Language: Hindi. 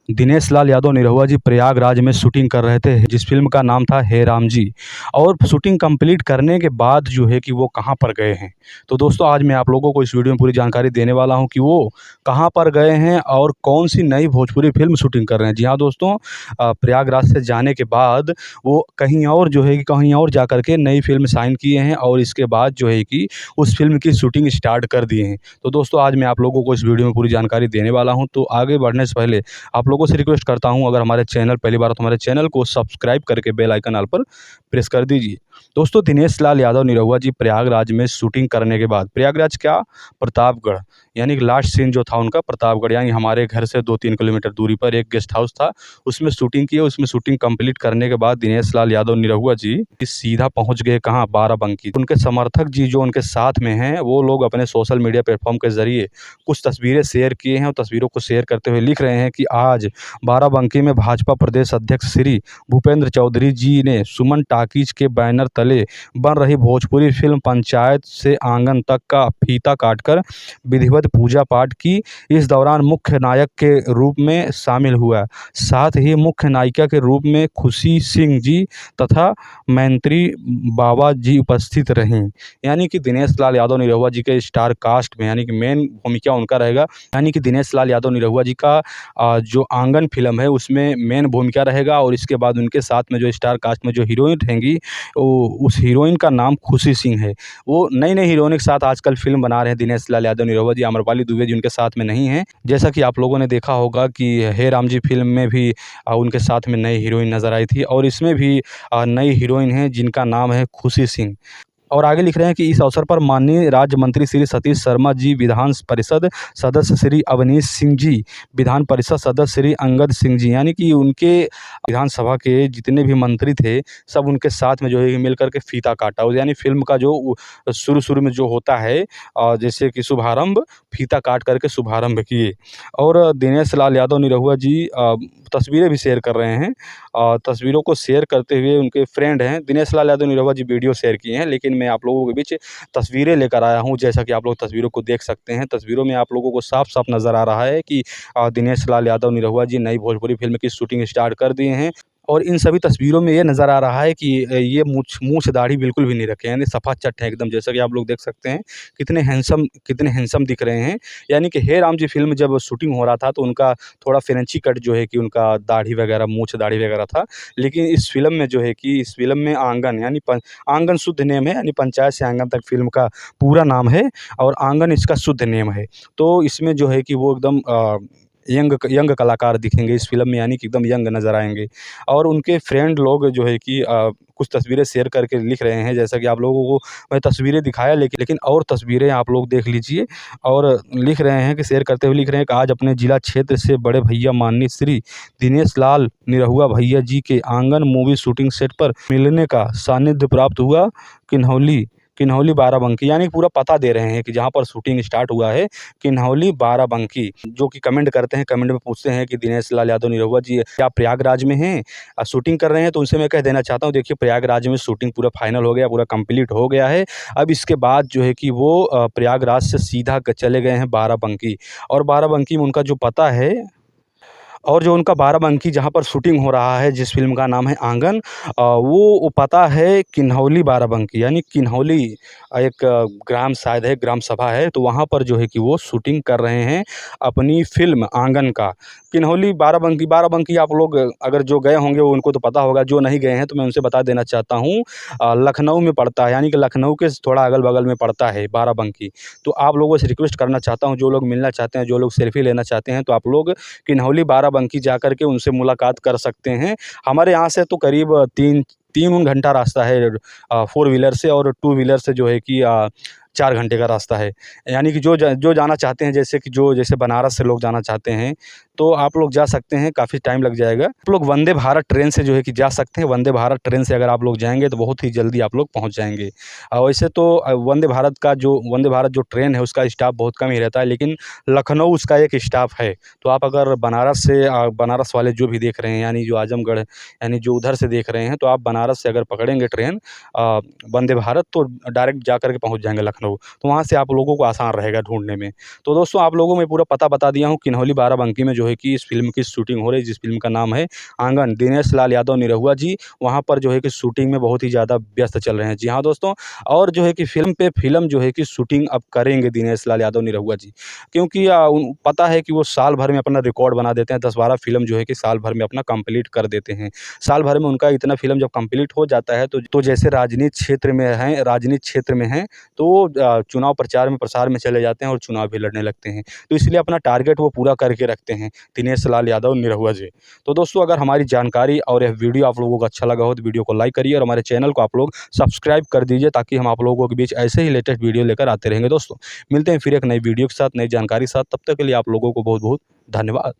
दिनेश लाल यादव निरहुआ जी प्रयागराज में शूटिंग कर रहे थे जिस फिल्म का नाम था हे राम जी। और शूटिंग कंप्लीट करने के बाद जो है कि वो कहाँ पर गए हैं। तो दोस्तों आज मैं आप लोगों को इस वीडियो में पूरी जानकारी देने वाला हूं कि वो कहाँ पर गए हैं और कौन सी नई भोजपुरी फिल्म शूटिंग कर रहे हैं। जी हाँ दोस्तों, प्रयागराज से जाने के बाद वो कहीं और जो है कि कहीं और जा कर के नई फिल्म साइन किए हैं और इसके बाद जो है कि उस फिल्म की शूटिंग स्टार्ट कर दिए हैं। तो दोस्तों आज मैं आप लोगों को इस वीडियो में पूरी जानकारी देने वाला हूँ। तो आगे बढ़ने से पहले आप लोगों से रिक्वेस्ट करता हूं, अगर हमारे चैनल पहली बार तो हमारे चैनल को सब्सक्राइब करके बेल आइकन ऑल पर प्रेस कर दीजिए। दोस्तों दिनेश लाल यादव निरहुआ जी प्रयागराज में शूटिंग करने के बाद, प्रयागराज क्या, प्रतापगढ़, यानी कि लास्ट सीन जो था उनका प्रतापगढ़, यानी हमारे घर से 2-3 किलोमीटर दूरी पर एक गेस्ट हाउस था, उसमें शूटिंग की। उसमें शूटिंग कंप्लीट करने के बाद दिनेश लाल यादव निरहुआ जी सीधा पहुंच गए कहाँ, बाराबंकी। उनके समर्थक जी जो उनके साथ में हैं वो लोग अपने सोशल मीडिया प्लेटफॉर्म के जरिए कुछ तस्वीरें शेयर किए हैं और तस्वीरों को शेयर करते हुए लिख रहे हैं कि आज बाराबंकी में भाजपा प्रदेश अध्यक्ष श्री भूपेंद्र चौधरी जी ने सुमन टॉकीज के बैनर तले बन रही भोजपुरी फिल्म पंचायत से आंगन तक का फीता काटकर विधिवत पूजा पाठ की। इस दौरान मुख्य नायक के रूप में शामिल हुआ, साथ ही मुख्य नायिका के रूप में खुशी सिंह जी तथा मैंत्री बाबा जी उपस्थित रहीं। यानी कि दिनेश लाल यादव निरहुआ जी के स्टार कास्ट में, यानी कि मेन भूमिका उनका रहेगा। यानी कि दिनेश लाल यादव निरहुआ जी का जो आंगन फिल्म है उसमें मेन भूमिका रहेगा और इसके बाद उनके साथ में जो स्टार कास्ट में जो हीरोइन रहेंगी उस हीरोइन का नाम खुशी सिंह है। वो नई नई हीरोइन के साथ आजकल फिल्म बना रहे हैं दिनेश लाल यादव निरहुआ जी। आम्रपाली दुबे जी उनके साथ में नहीं है। जैसा कि आप लोगों ने देखा होगा कि हे राम जी फिल्म में भी उनके साथ में नई हीरोइन नजर आई थी और इसमें भी नई हीरोइन है जिनका नाम है खुशी सिंह। और आगे लिख रहे हैं कि इस अवसर पर माननीय राज्य मंत्री श्री सतीश शर्मा जी, विधान परिषद सदस्य श्री अवनीश सिंह जी, विधान परिषद सदस्य श्री अंगद सिंह जी, यानी कि उनके विधानसभा के जितने भी मंत्री थे सब उनके साथ में जो है मिल कर के फीता काटा। और यानी फिल्म का जो शुरू शुरू में जो होता है जैसे कि शुभारंभ, फीता काट करके शुभारंभ किए। और दिनेश लाल यादव निरहुआ जी तस्वीरें भी शेयर कर रहे हैं। तस्वीरों को शेयर करते हुए उनके फ्रेंड हैं, दिनेश लाल यादव निरहुआ जी वीडियो शेयर किए हैं, लेकिन मैं आप लोगों के बीच तस्वीरें लेकर आया हूं। जैसा कि आप लोग तस्वीरों को देख सकते हैं, तस्वीरों में आप लोगों को साफ साफ नज़र आ रहा है कि दिनेश लाल यादव निरहुआ जी नई भोजपुरी फिल्म की शूटिंग स्टार्ट कर दिए हैं। और इन सभी तस्वीरों में ये नज़र आ रहा है कि ये मूछ दाढ़ी बिल्कुल भी नहीं रखे, यानी सफ़ा चट है एकदम। जैसा कि आप लोग देख सकते हैं कितने हैंडसम दिख रहे हैं। यानी कि हे राम जी फिल्म जब शूटिंग हो रहा था तो उनका थोड़ा फ्रेंची कट जो है कि उनका दाढ़ी वगैरह, मूछ दाढ़ी वगैरह था। लेकिन इस फिल्म में जो है कि इस फिल्म में आंगन, यानी आंगन शुद्ध नेम है, यानी पंचायत से आंगन तक फिल्म का पूरा नाम है और आंगन इसका शुद्ध नेम है। तो इसमें जो है कि वो एकदम यंग कलाकार दिखेंगे इस फ़िल्म में, यानी कि एकदम यंग नज़र आएँगे। और उनके फ्रेंड लोग जो है कि कुछ तस्वीरें शेयर करके लिख रहे हैं। जैसा कि आप लोगों को मैं तस्वीरें दिखाया, लेकिन और तस्वीरें आप लोग देख लीजिए। और लिख रहे हैं कि शेयर करते हुए लिख रहे हैं कि आज अपने जिला क्षेत्र से बड़े भैया माननीय श्री दिनेश लाल निरहुआ भैया जी के आंगन मूवी शूटिंग सेट पर मिलने का सानिध्य प्राप्त हुआ। किन्हौली किन्हौली बाराबंकी, यानी पूरा पता दे रहे हैं कि जहाँ पर शूटिंग स्टार्ट हुआ है, किन्हौली बाराबंकी। जो कि कमेंट करते हैं, कमेंट में पूछते हैं कि दिनेश लाल यादव निरहुआ जी क्या प्रयागराज में हैं, शूटिंग कर रहे हैं। तो उनसे मैं कह देना चाहता हूँ, देखिए प्रयागराज में शूटिंग पूरा फाइनल हो गया, पूरा कंप्लीट हो गया है। अब इसके बाद जो है कि वो प्रयागराज से सीधा चले गए हैं बाराबंकी। और बाराबंकी में उनका जो पता है, और जो उनका बाराबंकी जहाँ पर शूटिंग हो रहा है जिस फ़िल्म का नाम है आंगन, वो पता है किन्हौली बाराबंकी, यानी किन्हौली एक ग्राम शायद है, ग्राम सभा है, तो वहाँ पर जो है कि वो शूटिंग कर रहे हैं अपनी फ़िल्म आंगन का। किन्हौली बाराबंकी, बाराबंकी आप लोग अगर जो गए होंगे वो उनको तो पता होगा, जो नहीं गए हैं तो मैं उनसे बता देना चाहता हूँ, लखनऊ में पड़ता है, यानी कि लखनऊ के थोड़ा अगल-बगल में पड़ता है बाराबंकी। तो आप लोगों से रिक्वेस्ट करना चाहता हूँ, जो लोग मिलना चाहते हैं, जो लोग सेल्फ़ी लेना चाहते हैं, तो आप लोग किन्हौली बाराबंकी जा कर के उनसे मुलाकात कर सकते हैं। हमारे यहाँ से तो करीब 3 घंटा रास्ता है 4 व्हीलर से, और 2 व्हीलर से जो है कि 4 घंटे का रास्ता है। यानी कि जो जाना चाहते हैं, जैसे कि जैसे बनारस से लोग जाना चाहते हैं तो आप लोग जा सकते हैं, काफ़ी टाइम लग जाएगा। आप लोग वंदे भारत ट्रेन से जो है कि जा सकते हैं। वंदे भारत ट्रेन से अगर आप लोग जाएँगे तो बहुत ही जल्दी आप लोग पहुँच जाएँगे। वैसे तो वंदे भारत जो ट्रेन है उसका स्टाफ बहुत कम ही रहता है, लेकिन लखनऊ उसका एक स्टाफ है। तो आप अगर बनारस से बनारस वाले जो भी देख रहे हैं, यानी जो आजमगढ़, यानी जो उधर से देख रहे हैं, तो आप बनारस से अगर पकड़ेंगे ट्रेन वंदे भारत, तो डायरेक्ट जा कर के पहुँच जाएँगे लखनऊ। लोग, तो वहाँ से आप लोगों को आसान रहेगा ढूँढने में। तो दोस्तों आप लोगों को मैं पूरा पता बता दिया हूँ, किन्हौली बाराबंकी में जो है कि इस फ़िल्म की शूटिंग हो रही है, जिस फ़िल्म का नाम है आंगन। दिनेश लाल यादव निरहुआ जी वहाँ पर जो है कि शूटिंग में बहुत ही ज़्यादा व्यस्त चल रहे हैं। जी हाँ दोस्तों, और जो है कि फ़िल्म पे फ़िल्म जो है कि शूटिंग अब करेंगे दिनेश लाल यादव निरहुआ जी। क्योंकि उन पता है कि वो साल भर में अपना रिकॉर्ड बना देते हैं, 10-12 फ़िल्म जो है कि साल भर में अपना कंप्लीट कर देते हैं। साल भर में उनका इतना फ़िल्म जब कंप्लीट हो जाता है तो जैसे राजनीति क्षेत्र में हैं, तो चुनाव प्रचार में प्रसार में चले जाते हैं और चुनाव भी लड़ने लगते हैं। तो इसलिए अपना टारगेट वो पूरा करके रखते हैं, दिनेश लाल यादव निरहुआ जी। तो दोस्तों अगर हमारी जानकारी और यह वीडियो आप लोगों को अच्छा लगा हो तो वीडियो को लाइक करिए और हमारे चैनल को आप लोग सब्सक्राइब कर दीजिए, ताकि हम आप लोगों के बीच ऐसे ही लेटेस्ट वीडियो लेकर आते रहेंगे दोस्तों। मिलते हैं फिर एक नई वीडियो के साथ, नई जानकारी के साथ, तब तक के लिए आप लोगों को बहुत-बहुत धन्यवाद।